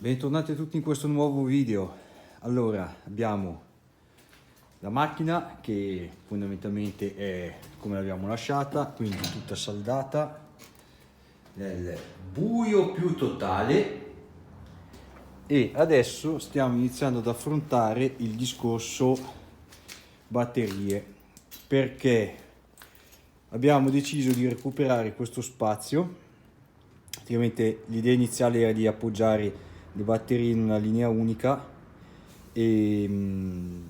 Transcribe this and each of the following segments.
Bentornati a tutti in questo nuovo video. Allora, abbiamo la macchina che fondamentalmente è come l'abbiamo lasciata, quindi tutta saldata, nel buio più totale, e adesso stiamo iniziando ad affrontare il discorso batterie, perché abbiamo deciso di recuperare questo spazio. Praticamente l'idea iniziale era di appoggiare le batterie in una linea unica perché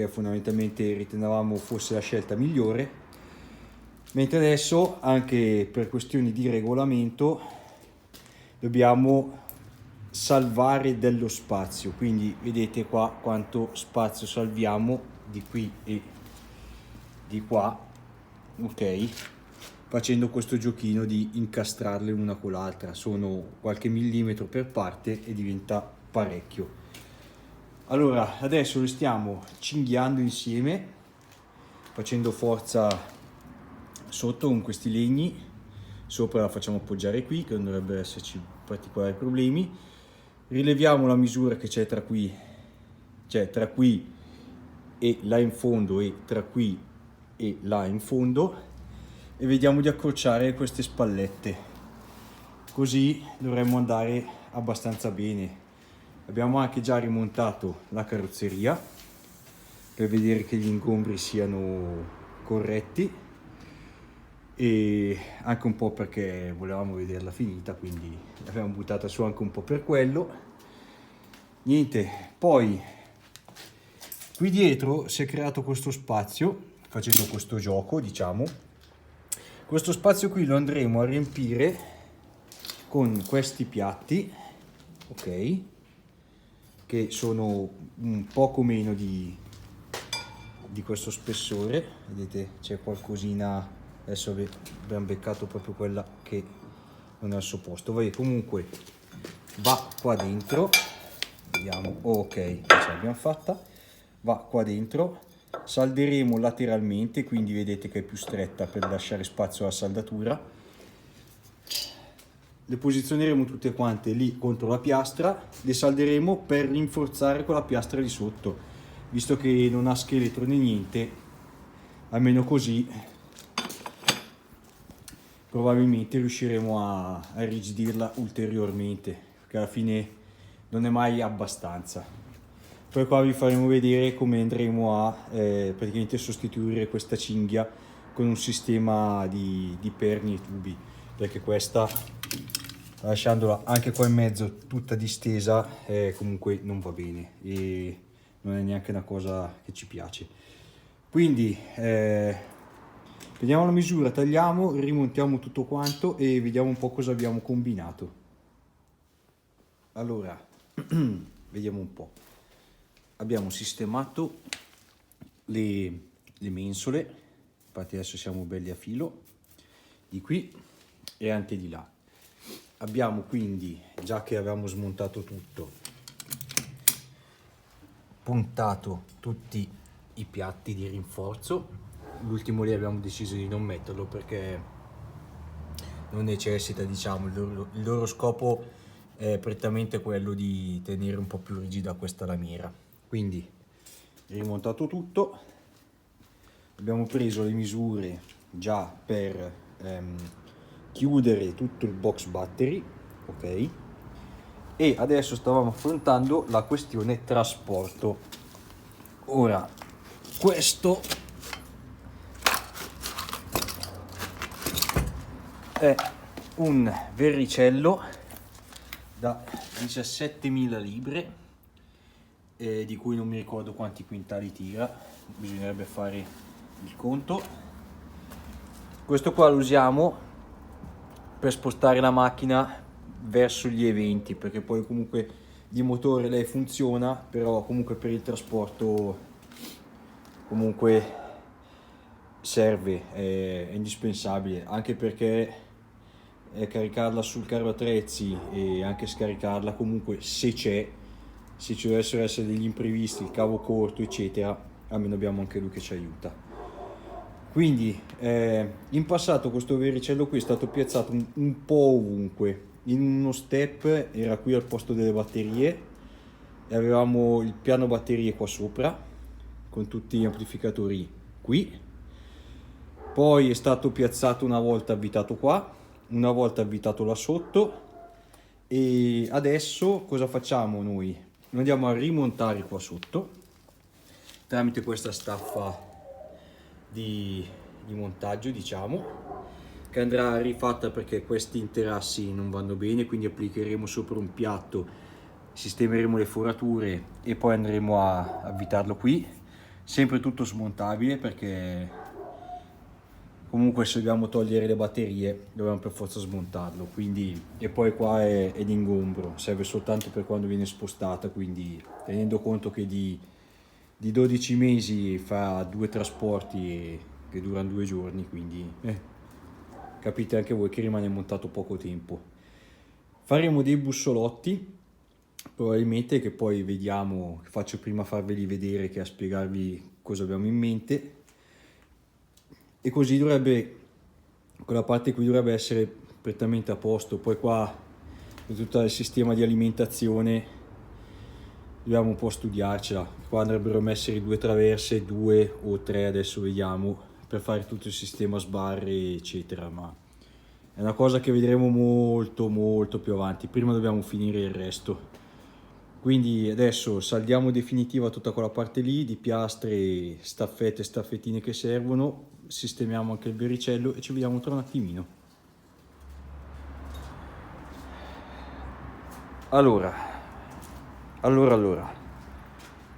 fondamentalmente ritenevamo fosse la scelta migliore, mentre adesso anche per questioni di regolamento dobbiamo salvare dello spazio, quindi vedete qua quanto spazio salviamo di qui e di qua, ok, facendo questo giochino di incastrarle una con l'altra. Sono qualche millimetro per parte e diventa parecchio. Allora adesso le stiamo cinghiando insieme, facendo forza sotto con questi legni. Sopra la facciamo appoggiare qui, che non dovrebbero esserci particolari problemi. Rileviamo la misura che c'è tra qui e là in fondo, e tra qui e là in fondo, e vediamo di accorciare queste spallette, così dovremmo andare abbastanza bene. Abbiamo anche già rimontato la carrozzeria per vedere che gli ingombri siano corretti, e anche un po' perché volevamo vederla finita, quindi l'abbiamo buttata su anche un po' per quello. Niente, poi qui dietro si è creato questo spazio facendo questo gioco, diciamo. Questo spazio qui lo andremo a riempire con questi piatti, ok, che sono un poco meno di questo spessore. Vedete, c'è qualcosina, adesso abbiamo beccato proprio quella che non è al suo posto. Vai, comunque va qua dentro, vediamo, ok, ce l'abbiamo fatta, va qua dentro. Salderemo lateralmente, quindi vedete che è più stretta per lasciare spazio alla saldatura. Le posizioneremo tutte quante lì contro la piastra, le salderemo per rinforzare quella piastra di sotto, visto che non ha scheletro né niente. Almeno così probabilmente riusciremo a irrigidirla ulteriormente, perché alla fine non è mai abbastanza. Poi qua vi faremo vedere come andremo a praticamente sostituire questa cinghia con un sistema di perni e tubi, perché questa, lasciandola anche qua in mezzo tutta distesa, comunque non va bene e non è neanche una cosa che ci piace. Quindi vediamo la misura, tagliamo, rimontiamo tutto quanto e vediamo un po' cosa abbiamo combinato. Allora vediamo un po'. Abbiamo sistemato le mensole, infatti adesso siamo belli a filo di qui e anche di là. Abbiamo quindi, già che avevamo smontato tutto, puntato tutti i piatti di rinforzo. L'ultimo lì abbiamo deciso di non metterlo perché non necessita, diciamo, il loro scopo è prettamente quello di tenere un po' più rigida questa lamiera. Quindi rimontato tutto, abbiamo preso le misure già per chiudere tutto il box battery, ok, e adesso stavamo affrontando la questione trasporto. Ora, questo è un verricello da 17.000 libre, di cui non mi ricordo quanti quintali tira, bisognerebbe fare il conto. Questo qua lo usiamo per spostare la macchina verso gli eventi, perché poi comunque di motore lei funziona, però comunque per il trasporto comunque serve, è indispensabile, anche perché caricarla sul carro attrezzi e anche scaricarla comunque, se ci dovessero essere degli imprevisti, il cavo corto eccetera, almeno abbiamo anche lui che ci aiuta. Quindi in passato questo vericello qui è stato piazzato un po' ovunque, in uno step era qui al posto delle batterie e avevamo il piano batterie qua sopra con tutti gli amplificatori qui. Poi è stato piazzato una volta avvitato qua, una volta avvitato là sotto, e adesso cosa facciamo noi? Lo andiamo a rimontare qua sotto tramite questa staffa di montaggio, diciamo, che andrà rifatta perché questi interassi non vanno bene, quindi applicheremo sopra un piatto, sistemeremo le forature e poi andremo a avvitarlo qui, sempre tutto smontabile perché comunque se dobbiamo togliere le batterie dobbiamo per forza smontarlo, quindi, e poi qua è l'ingombro, serve soltanto per quando viene spostata, quindi tenendo conto che di 12 mesi fa 2 trasporti che durano 2 giorni, quindi capite anche voi che rimane montato poco tempo. Faremo dei bussolotti probabilmente, che poi vediamo, che faccio prima farveli vedere che a spiegarvi cosa abbiamo in mente, e così dovrebbe, quella parte qui dovrebbe essere prettamente a posto. Poi qua per tutto il sistema di alimentazione dobbiamo un po' studiarcela. Qua andrebbero messe 2 traverse, 2 o 3, adesso vediamo, per fare tutto il sistema sbarre eccetera, ma è una cosa che vedremo molto più avanti. Prima dobbiamo finire il resto. Quindi adesso saldiamo definitiva tutta quella parte lì di piastre, staffette, staffettine che servono, sistemiamo anche il vericello e ci vediamo tra un attimino. Allora,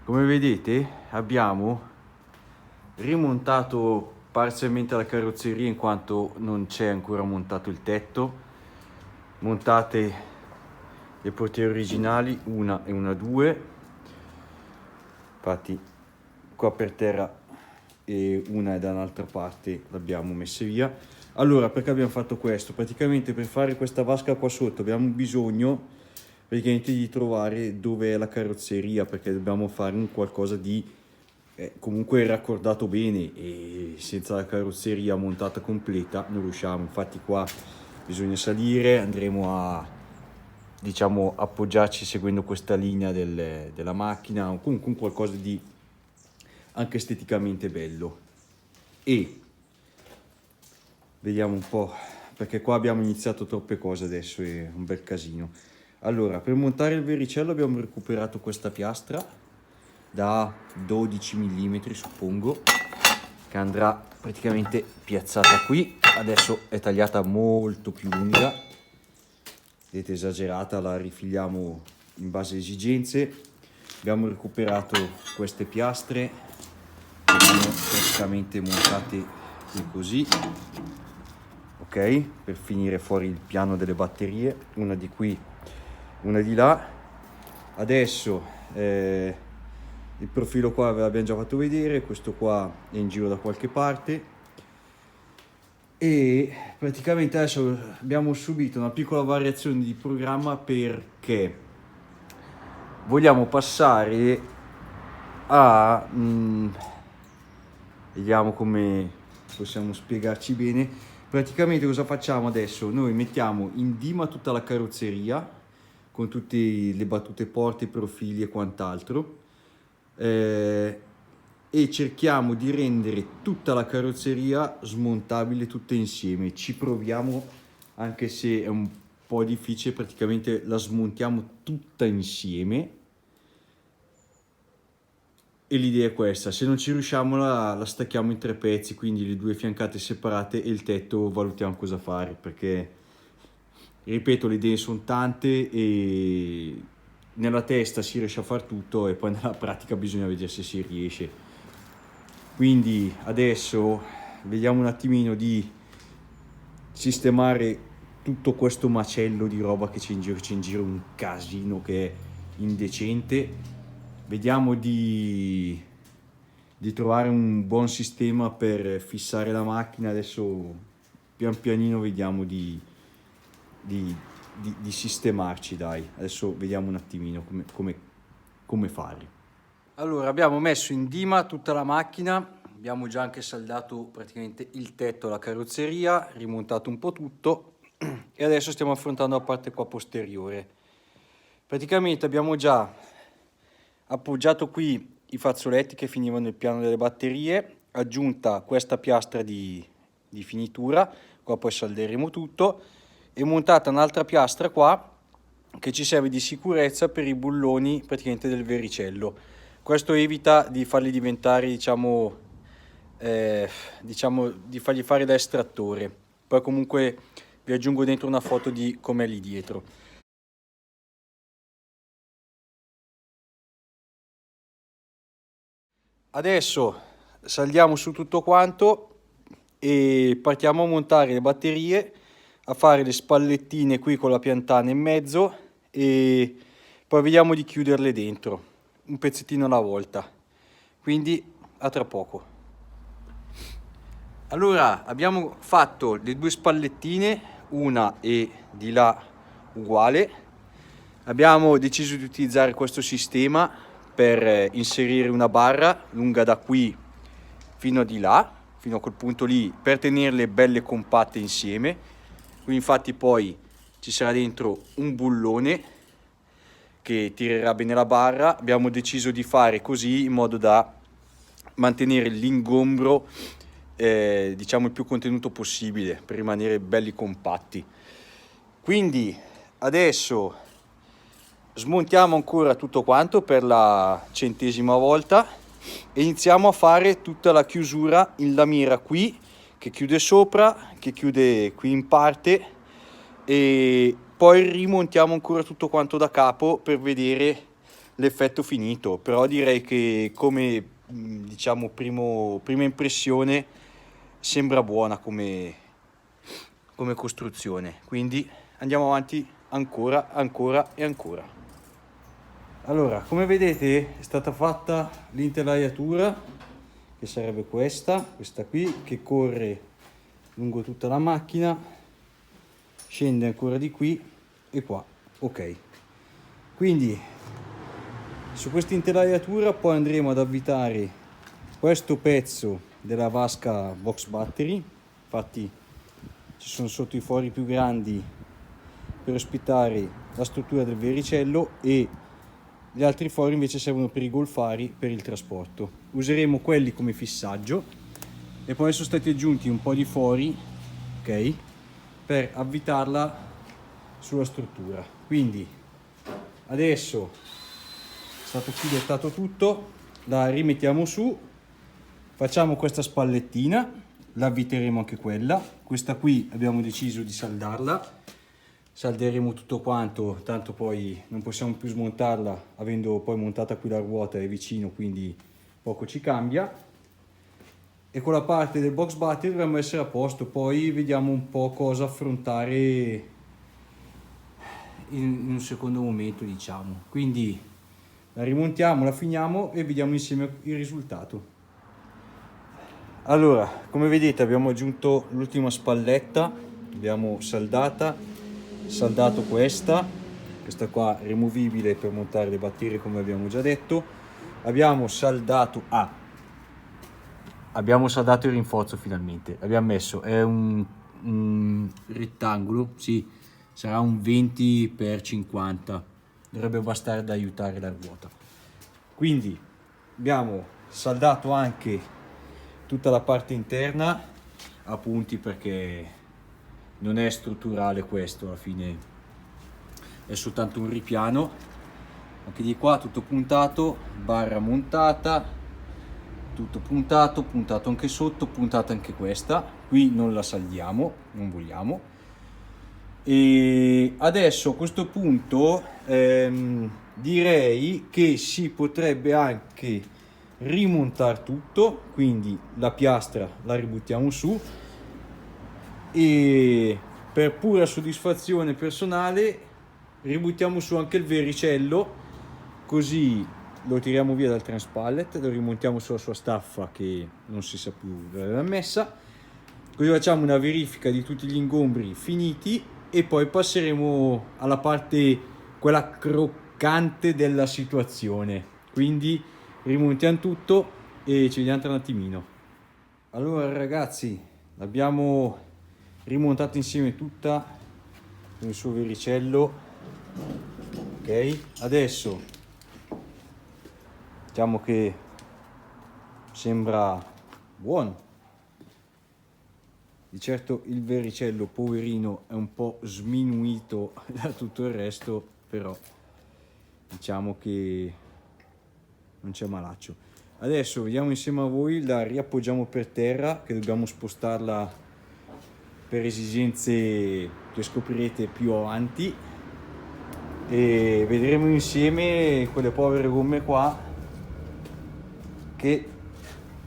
come vedete abbiamo rimontato parzialmente la carrozzeria in quanto non c'è ancora montato il tetto, montate le portiere originali, una e una 2, infatti qua per terra e una è da un'altra parte, l'abbiamo messe via. Allora, perché abbiamo fatto questo? Praticamente per fare questa vasca qua sotto abbiamo bisogno praticamente di trovare dove è la carrozzeria, perché dobbiamo fare un qualcosa di comunque raccordato bene, e senza la carrozzeria montata completa non riusciamo. Infatti qua bisogna salire, andremo a, diciamo, appoggiarci seguendo questa linea della macchina, o comunque un qualcosa di anche esteticamente bello. E vediamo un po', perché qua abbiamo iniziato troppe cose, adesso è un bel casino. Allora, per montare il vericello abbiamo recuperato questa piastra da 12 mm suppongo, che andrà praticamente piazzata qui. Adesso è tagliata molto più lunga, vedete, esagerata, la rifiliamo in base alle esigenze. Abbiamo recuperato queste piastre che sono praticamente montate qui così, ok, per finire fuori il piano delle batterie, una di qui, una di là. Adesso il profilo qua ve l'abbiamo già fatto vedere, questo qua è in giro da qualche parte, e praticamente adesso abbiamo subito una piccola variazione di programma perché vogliamo passare a vediamo come possiamo spiegarci bene. Praticamente cosa facciamo adesso? Noi mettiamo in dima tutta la carrozzeria con tutte le battute porte, profili e quant'altro, e cerchiamo di rendere tutta la carrozzeria smontabile tutta insieme. Ci proviamo, anche se è un po' difficile, praticamente la smontiamo tutta insieme. E l'idea è questa: se non ci riusciamo la stacchiamo in 3 pezzi, quindi le 2 fiancate separate, e il tetto valutiamo cosa fare, perché ripeto, le idee sono tante e nella testa si riesce a far tutto e poi nella pratica bisogna vedere se si riesce. Quindi adesso vediamo un attimino di sistemare tutto questo macello di roba che c'è in giro un casino che è indecente. Vediamo di trovare un buon sistema per fissare la macchina. Adesso pian pianino vediamo di sistemarci, dai. Adesso vediamo un attimino come fare. Allora, abbiamo messo in dima tutta la macchina, abbiamo già anche saldato praticamente il tetto, la carrozzeria, rimontato un po' tutto, e adesso stiamo affrontando la parte qua posteriore. Praticamente abbiamo già appoggiato qui i fazzoletti che finivano il piano delle batterie, aggiunta questa piastra di finitura, qua poi salderemo tutto, e montata un'altra piastra qua che ci serve di sicurezza per i bulloni praticamente del vericello. Questo evita di farli diventare, diciamo, di fargli fare da estrattore. Poi comunque vi aggiungo dentro una foto di com'è lì dietro. Adesso saldiamo su tutto quanto e partiamo a montare le batterie, a fare le spallettine qui con la piantana in mezzo e poi vediamo di chiuderle dentro, un pezzettino alla volta. Quindi a tra poco. Allora, abbiamo fatto le due spallettine, una e di là uguale. Abbiamo deciso di utilizzare questo sistema per inserire una barra lunga da qui fino a di là, fino a quel punto lì, per tenerle belle compatte insieme. Qui infatti poi ci sarà dentro un bullone che tirerà bene la barra. Abbiamo deciso di fare così in modo da mantenere l'ingombro diciamo il più contenuto possibile per rimanere belli compatti. Quindi adesso smontiamo ancora tutto quanto per la 100ª volta e iniziamo a fare tutta la chiusura in lamiera qui, che chiude sopra, che chiude qui in parte, e poi rimontiamo ancora tutto quanto da capo per vedere l'effetto finito. Però direi che come diciamo prima impressione sembra buona come costruzione, quindi andiamo avanti ancora e ancora. Allora, come vedete è stata fatta l'intelaiatura, che sarebbe questa qui, che corre lungo tutta la macchina, scende ancora di qui e qua. Ok, quindi su questa intelaiatura poi andremo ad avvitare questo pezzo della vasca box battery. Infatti ci sono sotto i fori più grandi per ospitare la struttura del vericello e gli altri fori invece servono per i golfari per il trasporto. Useremo quelli come fissaggio e poi sono stati aggiunti un po' di fori, ok, per avvitarla sulla struttura. Quindi adesso è stato filettato tutto, la rimettiamo su, facciamo questa spallettina, la avviteremo anche quella. Questa qui abbiamo deciso di saldarla, salderemo tutto quanto, tanto poi non possiamo più smontarla avendo poi montata qui la ruota è vicino, quindi poco ci cambia. E con la parte del box battery dovremmo essere a posto, poi vediamo un po' cosa affrontare in un secondo momento, diciamo. Quindi la rimontiamo, la finiamo e vediamo insieme il risultato. Allora, come vedete abbiamo aggiunto l'ultima spalletta, abbiamo saldato questa qua rimovibile per montare le batterie come abbiamo già detto. Abbiamo saldato il rinforzo finalmente, abbiamo messo, è un rettangolo, sì, sarà un 20x50, dovrebbe bastare da aiutare la ruota. Quindi abbiamo saldato anche tutta la parte interna a punti perché non è strutturale questo, alla fine è soltanto un ripiano. Anche di qua tutto puntato, barra montata, tutto puntato anche sotto, puntata anche questa. Qui non la saldiamo, non vogliamo. E adesso a questo punto direi che si potrebbe anche rimontare tutto, quindi la piastra la ributtiamo su e per pura soddisfazione personale ributtiamo su anche il vericello, così lo tiriamo via dal transpallet, lo rimontiamo sulla sua staffa che non si sa più dove l'aveva messa, così facciamo una verifica di tutti gli ingombri finiti e poi passeremo alla parte quella croccante della situazione. Quindi rimontiamo tutto e ci vediamo tra un attimino. Allora ragazzi, abbiamo rimontato insieme tutta con il suo vericello. Ok, adesso diciamo che sembra buono. Di certo il vericello, poverino, è un po' sminuito da tutto il resto, però diciamo che non c'è malaccio. Adesso vediamo insieme a voi, la riappoggiamo per terra, che dobbiamo spostarla per esigenze che scoprirete più avanti, e vedremo insieme quelle povere gomme qua che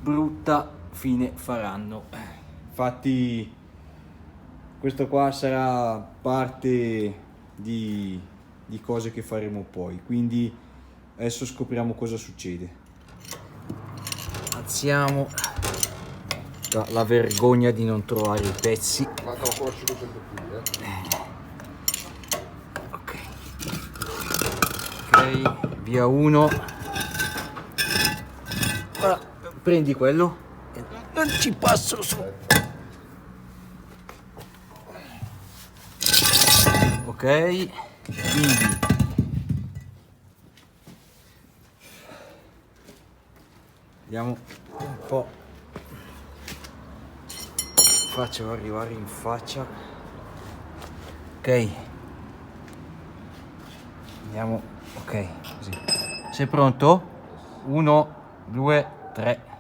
brutta fine faranno. Infatti questo qua sarà parte di cose che faremo poi, quindi adesso scopriamo cosa succede. Alziamo la vergogna di non trovare i pezzi. Ok, via uno. Ora, prendi quello. Non ci passo su. Ok, quindi vediamo un po', faccio arrivare in faccia. Ok, andiamo. Ok, così. Sei pronto? 1, 2, 3.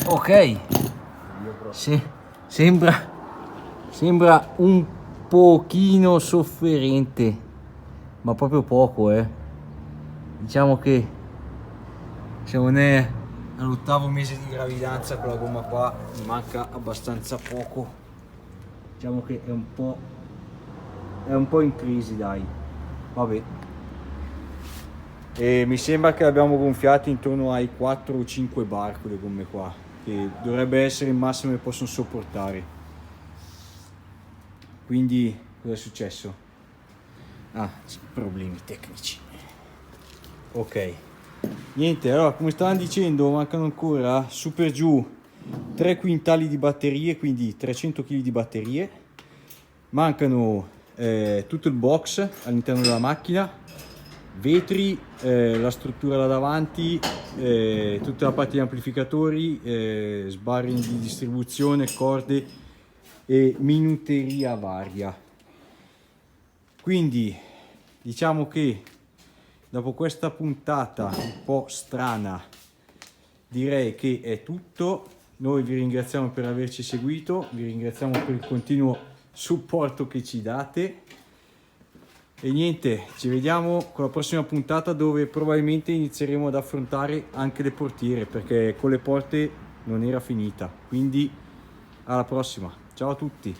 Ok, sì, sembra un pochino sofferente, ma proprio poco, diciamo che se non è all'8º mese di gravidanza con la gomma qua, mi manca abbastanza poco. Diciamo che è un po' in crisi, dai. Vabbè. E mi sembra che abbiamo gonfiato intorno ai 4 o 5 bar con le gomme qua, che dovrebbe essere il massimo che possono sopportare. Quindi cosa è successo? Problemi tecnici. Ok, niente, allora come stavamo dicendo, mancano ancora su per giù 3 quintali di batterie, quindi 300 kg di batterie. Mancano tutto il box all'interno della macchina, vetri, la struttura là davanti, tutta la parte di amplificatori, sbarri di distribuzione, corde e minuteria varia. Quindi diciamo che dopo questa puntata un po' strana direi che è tutto. Noi vi ringraziamo per averci seguito, vi ringraziamo per il continuo supporto che ci date. E niente, ci vediamo con la prossima puntata, dove probabilmente inizieremo ad affrontare anche le portiere, perché con le porte non era finita. Quindi alla prossima, ciao a tutti.